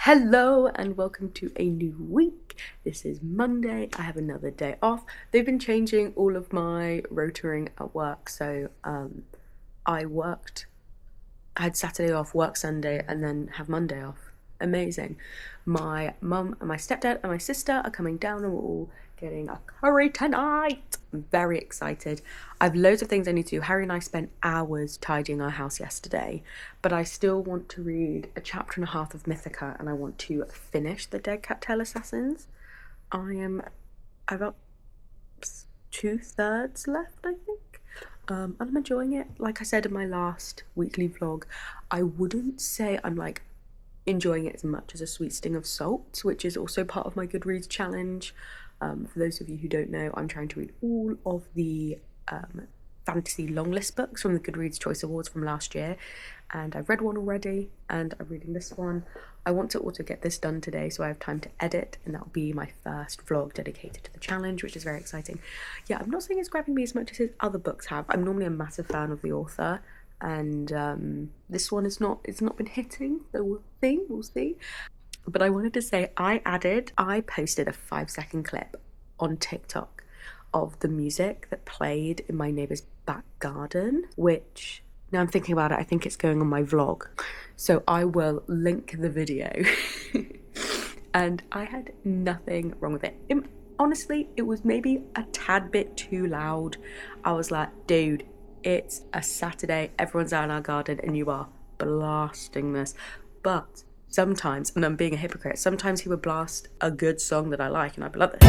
Hello and welcome to a new week. This is Monday. I have another day off. They've been changing all of my rotoring at work, so I had Saturday off, work Sunday, and then have Monday off. Amazing. My mum and my stepdad and my sister are coming down and we're all getting a curry tonight. I'm very excited. I have loads of things I need to do. Harry and I spent hours tidying our house yesterday, but I still want to read a chapter and a half of Mythica and I want to finish the Dead Cattail Assassins. I've got 2/3 left, I think. And I'm enjoying it. Like I said in my last weekly vlog, I wouldn't say I'm like enjoying it as much as A Sweet Sting of Salt, which is also part of my Goodreads challenge. For those of you who don't know, I'm trying to read all of the fantasy longlist books from the Goodreads Choice Awards from last year, and I've read one already and I'm reading this one. I want to also get this done today so I have time to edit, and that'll be my first vlog dedicated to the challenge, which is very exciting. Yeah, I'm not saying it's grabbing me as much as his other books have. I'm normally a massive fan of the author, and this one it's not been hitting, so we'll see. But I wanted to say I posted a 5-second clip on TikTok of the music that played in my neighbour's back garden, which, now I'm thinking about it, I think it's going on my vlog. So I will link the video. And I had nothing wrong with it. Honestly, it was maybe a tad bit too loud. I was like, dude, it's a Saturday, everyone's out in our garden and you are blasting this. But sometimes, and I'm being a hypocrite, sometimes he would blast a good song that I like and I'd be like,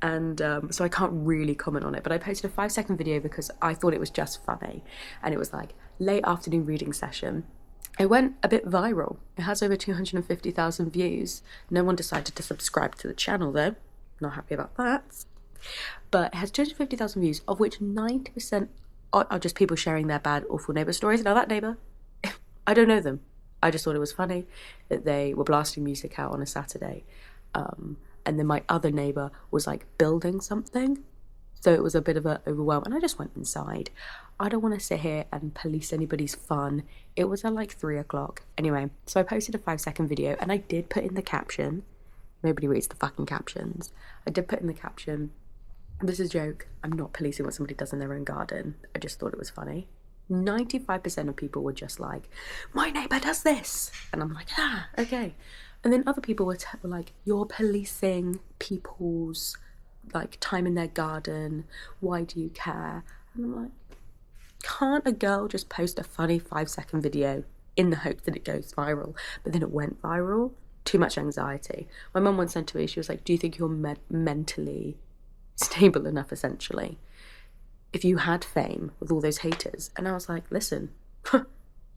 and so I can't really comment on it, but I posted a 5-second video because I thought it was just funny, and it was like late afternoon reading session. It went a bit viral. It has over 250,000 views. No one decided to subscribe to the channel though. Not happy about that. But it has 250,000 views, of which 90% are just people sharing their bad, awful neighbour stories. Now that neighbour, I don't know them. I just thought it was funny that they were blasting music out on a Saturday. And then my other neighbour was like building something. So it was a bit of an overwhelm. And I just went inside. I don't want to sit here and police anybody's fun. It was at like 3 o'clock. Anyway, so I posted a 5-second video and I did put in the caption. Nobody reads the fucking captions. I did put in the caption, this is a joke. I'm not policing what somebody does in their own garden. I just thought it was funny. 95% of people were just like, my neighbour does this, and I'm like, ah, okay. And then other people were like, you're policing people's like time in their garden, why do you care? And I'm like, can't a girl just post a funny 5-second video in the hope that it goes viral? But then it went viral. Too much anxiety. My mum once said to me, she was like, do you think you're mentally stable enough, essentially, if you had fame with all those haters? And I was like, listen,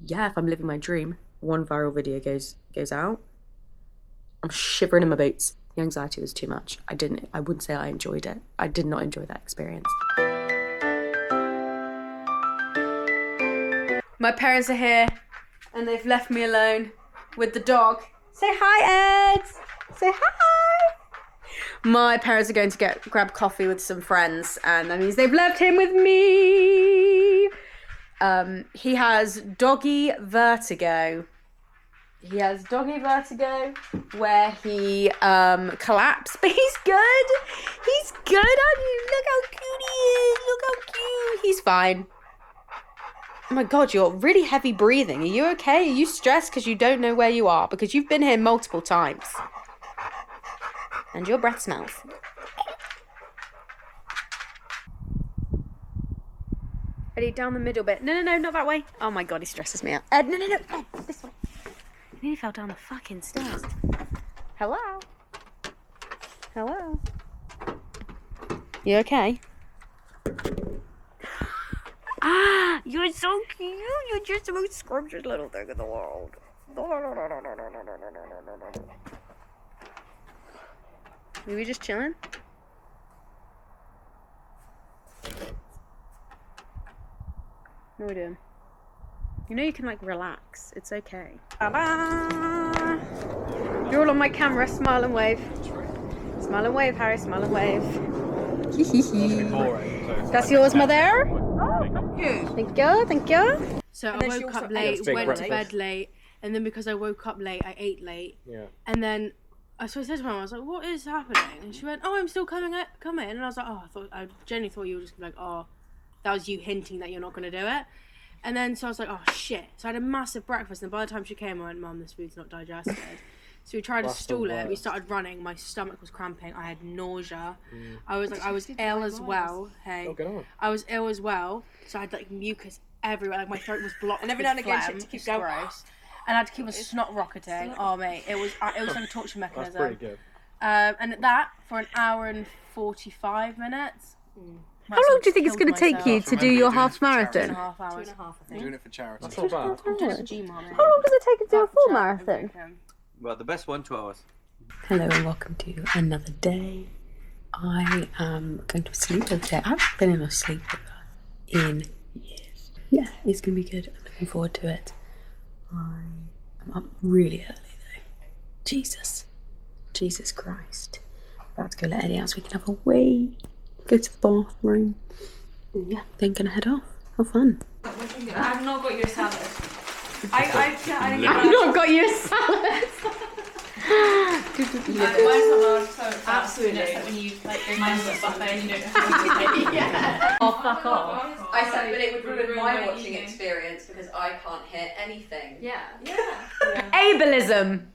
yeah, if I'm living my dream, one viral video goes out, I'm shivering in my boots. The anxiety was too much. I wouldn't say I enjoyed it. I did not enjoy that experience. My parents are here and they've left me alone with the dog. Say hi, Ed. Say hi. My parents are going to grab coffee with some friends, and that means they've left him with me. He has doggy vertigo. He has doggy vertigo where he collapsed, but he's good. He's good on you. Look how cute he is. Look how cute. He's fine. Oh my God, you're really heavy breathing. Are you okay? Are you stressed because you don't know where you are? Because you've been here multiple times. And your breath smells. Ready, down the middle bit. No, not that way. Oh my God, he stresses me out. No, Ed, this way. I nearly fell down the fucking stairs. Hello? Hello? You okay? Ah, you're so cute. You're just the most scrumptious little thing in the world. Are we just chilling? What are we doing? You know you can like relax. It's okay. Ta-da! You're all on my camera. Smile and wave. Smile and wave, Harry. Smile and wave. That's yours, mother. Oh, thank you. Thank you. So I woke up late, went to bed late, and then because I woke up late, I ate late. Yeah. And then I said to my mum, I was like, "What is happening?" And she went, "Oh, I'm still coming." And I was like, "Oh, I genuinely thought you were just like, oh, that was you hinting that you're not gonna do it." And then so I was like, "Oh shit!" So I had a massive breakfast, and by the time she came, I went, "Mum, this food's not digested." So we tried to stall it. We started running. My stomach was cramping. I had nausea. I was ill as well. Hey, I was ill as well. So I had like mucus everywhere. Like my throat was blocked. And every now and again, she had to keep going. Gross. And I had to keep on snot rocketing. Oh mate, it was like a torture mechanism. That's pretty good. And that for an hour and 45 minutes. How long do you think it's going to take you to do your half marathon? 2.5 hours. 2.5, I think. I'm doing it for charity. That's not bad. I'm just a G-mom. How long does it take to do a full marathon? Well, the best one, 2 hours. Hello and welcome to another day. I am going to a sleepover today. I haven't been in a sleepover in years. Yeah, it's going to be good. I'm looking forward to it. I'm up really early though. Jesus Christ. About to go let Eddie out so we can have a wee. Go to the bathroom. Yeah, then gonna head off. How fun. I've not got your salad. I've not got you a salad. Mine's not large, so absolutely. Like when you mine's a buffet and you don't know. Yeah. Oh, fuck off. I said, but it would ruin my watching experience because I can't hear anything. Yeah. Ableism.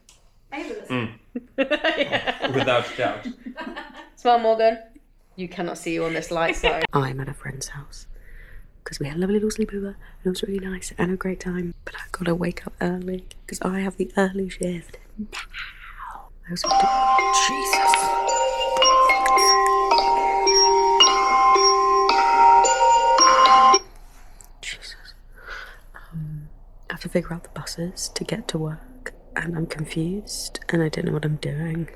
Without doubt. Smile, Morgan. You cannot see you on this light side. I'm at a friend's house because we had a lovely little sleepover and it was really nice and a great time. But I've got to wake up early because I have the early shift now. I also have to... Jesus. I have to figure out the buses to get to work and I'm confused and I don't know what I'm doing.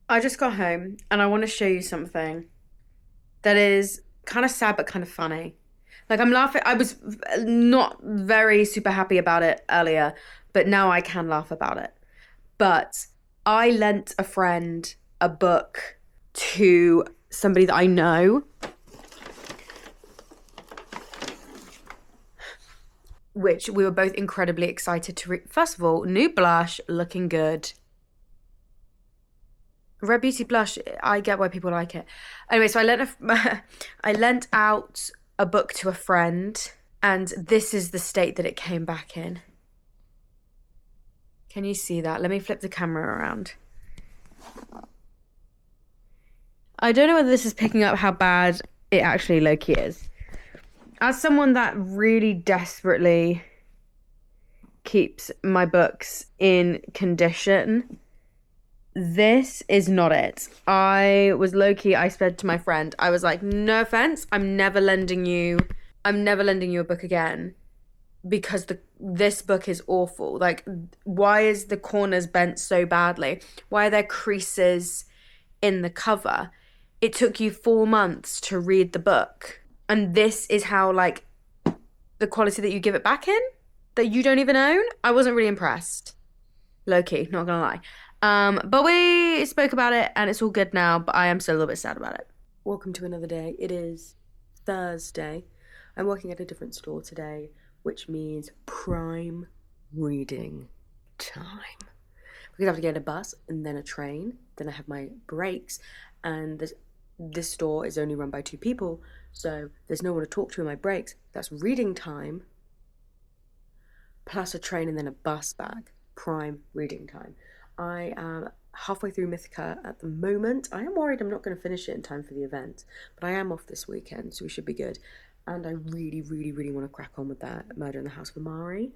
I just got home and I want to show you something that is kind of sad but kind of funny. Like I'm laughing. I was not very super happy about it earlier, but now I can laugh about it. But I lent a friend a book to somebody that I know. Which we were both incredibly excited to read. First of all, new blush, looking good. Red Beauty blush, I get why people like it. Anyway, so I lent out a book to a friend, and this is the state that it came back in. Can you see that? Let me flip the camera around. I don't know whether this is picking up how bad it actually low-key is. As someone that really desperately keeps my books in condition, this is not it. I was low-key, I said to my friend, I was like, no offense, I'm never lending you a book again because this book is awful. Like, why is the corners bent so badly? Why are there creases in the cover? It took you 4 months to read the book. And this is how, like, the quality that you give it back in? That you don't even own? I wasn't really impressed. Low-key, not gonna lie. But we spoke about it and it's all good now, but I am still a little bit sad about it. Welcome to another day. It is Thursday. I'm working at a different store today, which means prime reading time. Because I have to get a bus and then a train, then I have my breaks, and this store is only run by 2 people, so there's no one to talk to in my breaks. That's reading time, plus a train and then a bus back. Prime reading time. I am halfway through Mythica at the moment. I am worried I'm not going to finish it in time for the event, but I am off this weekend, so we should be good. And I really, really, really want to crack on with that Murder in the House of Omari.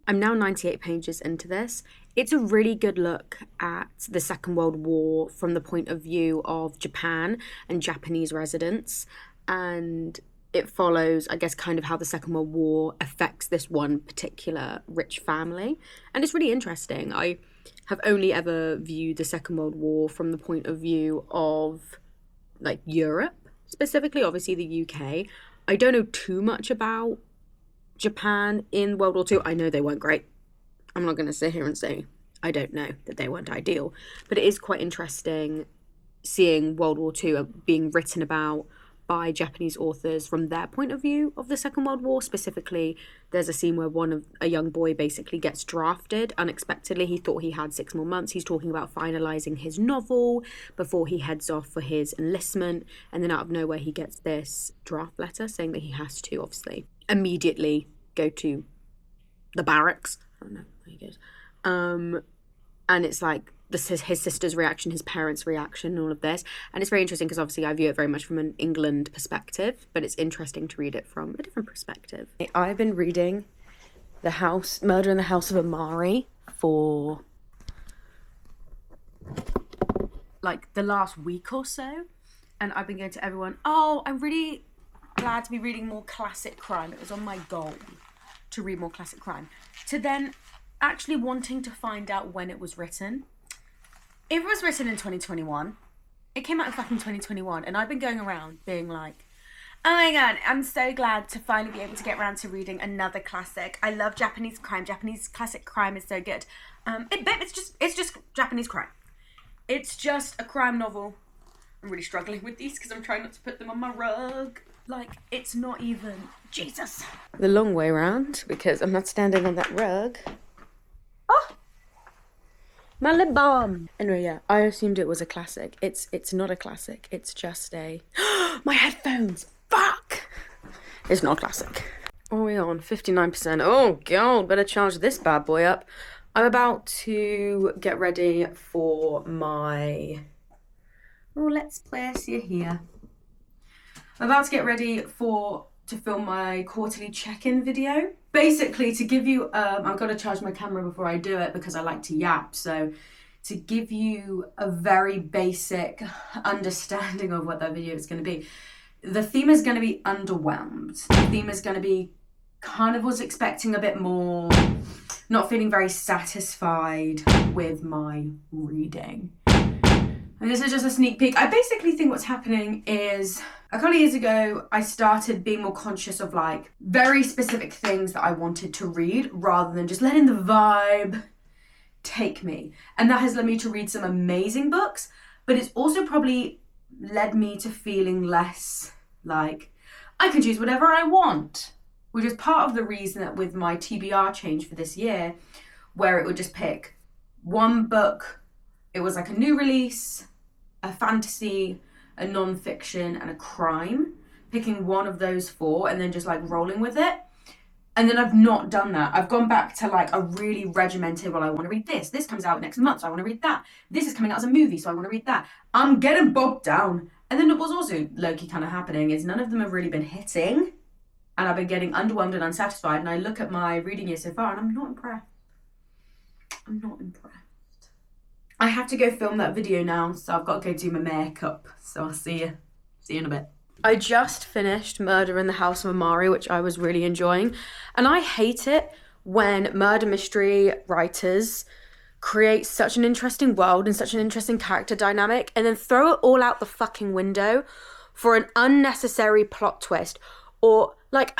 I'm now 98 pages into this. It's a really good look at the Second World War from the point of view of Japan and Japanese residents. And it follows, I guess, kind of how the Second World War affects this one particular rich family. And it's really interesting. I have only ever viewed the Second World War from the point of view of, like, Europe, specifically, obviously the UK. I don't know too much about Japan in World War II. I know they weren't great. I'm not going to sit here and say I don't know that they weren't ideal. But it is quite interesting seeing World War II being written about by Japanese authors from their point of view of the Second World War. Specifically, there's a scene where a young boy basically gets drafted unexpectedly. He thought he had 6 more months. He's talking about finalising his novel before he heads off for his enlistment. And then out of nowhere, he gets this draft letter saying that he has to, obviously, immediately go to the barracks. I don't know where he goes. And it's like his sister's reaction, his parents' reaction, and all of this. And it's very interesting because obviously I view it very much from an England perspective, but it's interesting to read it from a different perspective. I've been reading Murder in the House of Omari for like the last week or so. And I've been going to everyone, oh, I'm really glad to be reading more classic crime. It was on my goal to read more classic crime. To then actually wanting to find out when it was written. If it was written in 2021, it came out in fucking 2021, and I've been going around being like, oh my god, I'm so glad to finally be able to get around to reading another classic. I love Japanese crime. Japanese classic crime is so good. It's just Japanese crime. It's just a crime novel. I'm really struggling with these because I'm trying not to put them on my rug. Like, it's not even... Jesus. The long way around, because I'm not standing on that rug. Oh! My lip balm. Anyway, yeah, I assumed it was a classic. It's not a classic. It's just a... My headphones! Fuck! It's not a classic. What are we on? 59%. Oh, God, better charge this bad boy up. I'm about to get ready for my... Oh, let's place you here. I'm about to get ready to film my quarterly check-in video. Basically, to give you, I've got to charge my camera before I do it because I like to yap. So to give you a very basic understanding of what that video is going to be, the theme is going to be underwhelmed. The theme is going to be kind of was expecting a bit more, not feeling very satisfied with my reading. And this is just a sneak peek. I basically think what's happening is a couple of years ago, I started being more conscious of like very specific things that I wanted to read rather than just letting the vibe take me. And that has led me to read some amazing books, but it's also probably led me to feeling less like I can choose whatever I want, which is part of the reason that with my TBR change for this year, where it would just pick one book. It was like a new release, a fantasy, a non-fiction, and a crime. Picking one of those 4 and then just like rolling with it. And then I've not done that. I've gone back to like a really regimented, well, I want to read this. This comes out next month, so I want to read that. This is coming out as a movie, so I want to read that. I'm getting bogged down. And then what's also low-key kind of happening is none of them have really been hitting. And I've been getting underwhelmed and unsatisfied. And I look at my reading year so far and I'm not impressed. I'm not impressed. I have to go film that video now, so I've got to go do my makeup. So I'll see you in a bit. I just finished Murder in the House of Omari, which I was really enjoying. And I hate it when murder mystery writers create such an interesting world and such an interesting character dynamic and then throw it all out the fucking window for an unnecessary plot twist. Or like...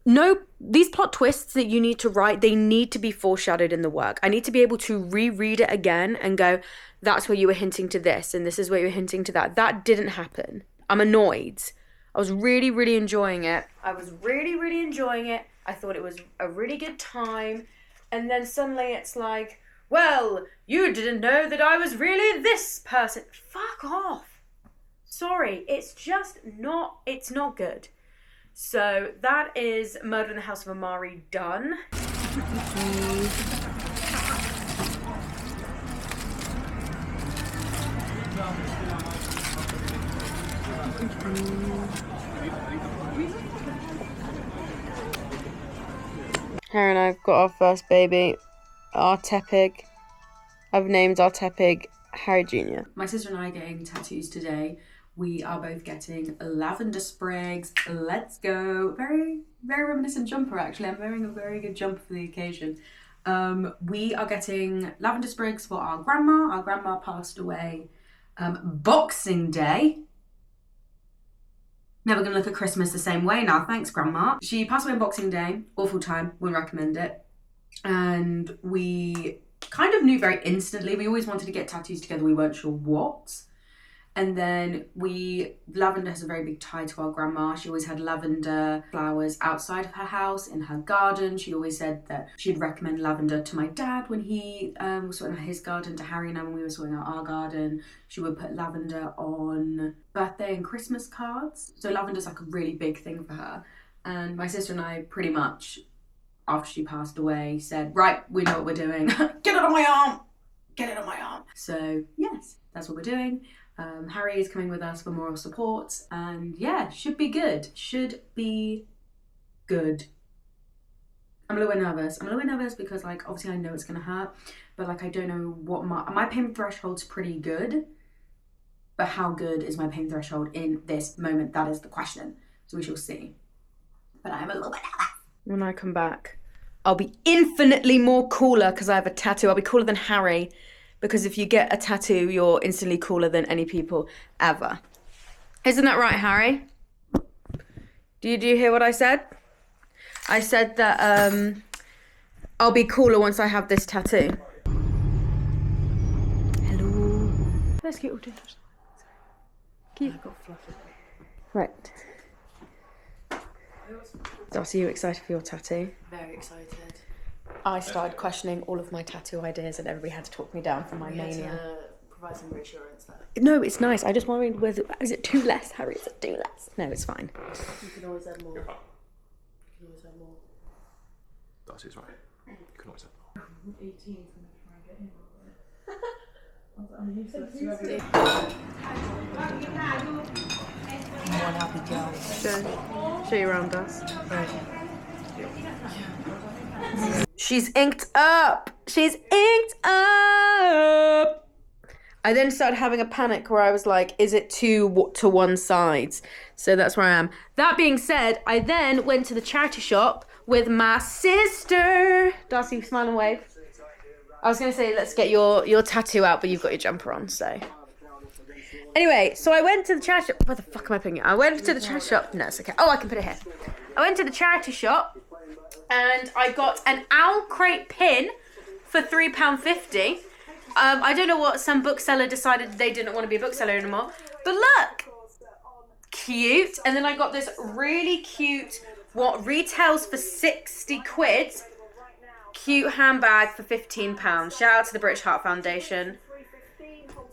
No, these plot twists that you need to write, they need to be foreshadowed in the work. I need to be able to reread it again and go, that's where you were hinting to this and this is where you were hinting to that. That didn't happen. I'm annoyed. I was really, really enjoying it. I thought it was a really good time. And then suddenly it's like, well, you didn't know that I was really this person. Fuck off. Sorry, it's not good. So that is Murder in the House of Omari done. Harry and I've got our first baby, our Tepig. I've named our Tepig Harry Jr. My sister and I are getting tattoos today. We are both getting lavender sprigs. Let's go. Very, very reminiscent jumper, actually. I'm wearing a very good jumper for the occasion. We are getting lavender sprigs for our grandma. Our grandma passed away Boxing Day. Never gonna look at Christmas the same way now. Thanks, Grandma. She passed away on Boxing Day. Awful time. Wouldn't recommend it. And we kind of knew very instantly. We always wanted to get tattoos together. We weren't sure what. And then lavender has a very big tie to our grandma. She always had lavender flowers outside of her house, in her garden. She always said that she'd recommend lavender to my dad when he was sorting out his garden, to Harry and I when we were sorting out our garden. She would put lavender on birthday and Christmas cards. So lavender's like a really big thing for her. And my sister and I pretty much, after she passed away, said, right, we know what we're doing. Get it on my arm! Get it on my arm! So yes, that's what we're doing. Harry is coming with us for moral support, and yeah, should be good. Should be good. I'm a little bit nervous. Because, like, obviously I know it's gonna hurt, but like I don't know what my pain threshold's pretty good, but how good is my pain threshold in this moment? That is the question. So we shall see. But I am a little bit nervous. When I come back, I'll be infinitely more cooler because I have a tattoo. I'll be cooler than Harry. Because if you get a tattoo, you're instantly cooler than any people ever. Isn't that right, Harry? Do you hear what I said? I said that I'll be cooler once I have this tattoo. Hello. Let's get all this. Right. Darcy, are you excited for your tattoo? Very excited. I started questioning all of my tattoo ideas and everybody had to talk me down from my mania. To provide some reassurance there. No, it's nice. I just wondered whether, is it too less, Harry? Is it too less? No, it's fine. You can always add more. You can always add more. Darcy's right. You can always add more. 18's going to try and get in. One happy girl. Show you around us. Right. She's inked up. She's inked up. I then started having a panic where I was like, is it two to one side? So that's where I am. That being said, I then went to the charity shop with my sister. Darcy, smile and wave. I was going to say, let's get your tattoo out, but you've got your jumper on, so. Anyway, so I went to the charity shop. Where the fuck am I putting it? I went to the charity shop. No, it's okay. Oh, I can put it here. I went to the charity shop and I got an owl crate pin for £3.50. I don't know what some bookseller decided they didn't want to be a bookseller anymore. But look! Cute. And then I got this really cute, what retails for 60 quid, cute handbag for £15. Shout out to the British Heart Foundation.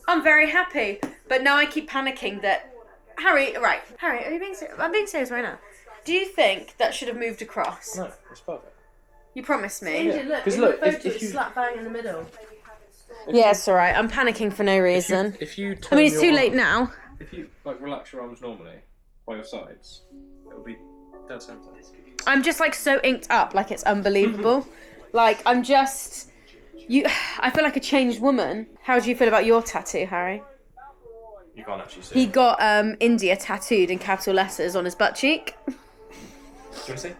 I'm very happy. But now I keep panicking that... Harry, are you being serious? I'm being serious right now. Do you think that should have moved across? No, it's perfect. You promised me. Yeah. Look, Because in look, the photo, if you... slap bang in the middle. Yeah, it's alright. I'm panicking for no reason. If you I mean, it's turn too your late arm- now. If you like relax your arms normally by your sides, it'll be dead center. I'm just like so inked up, like it's unbelievable. Like I'm just... I feel like a changed woman. How do you feel about your tattoo, Harry? You can't actually see. He got India tattooed in capital letters on his butt cheek. Do you want to see?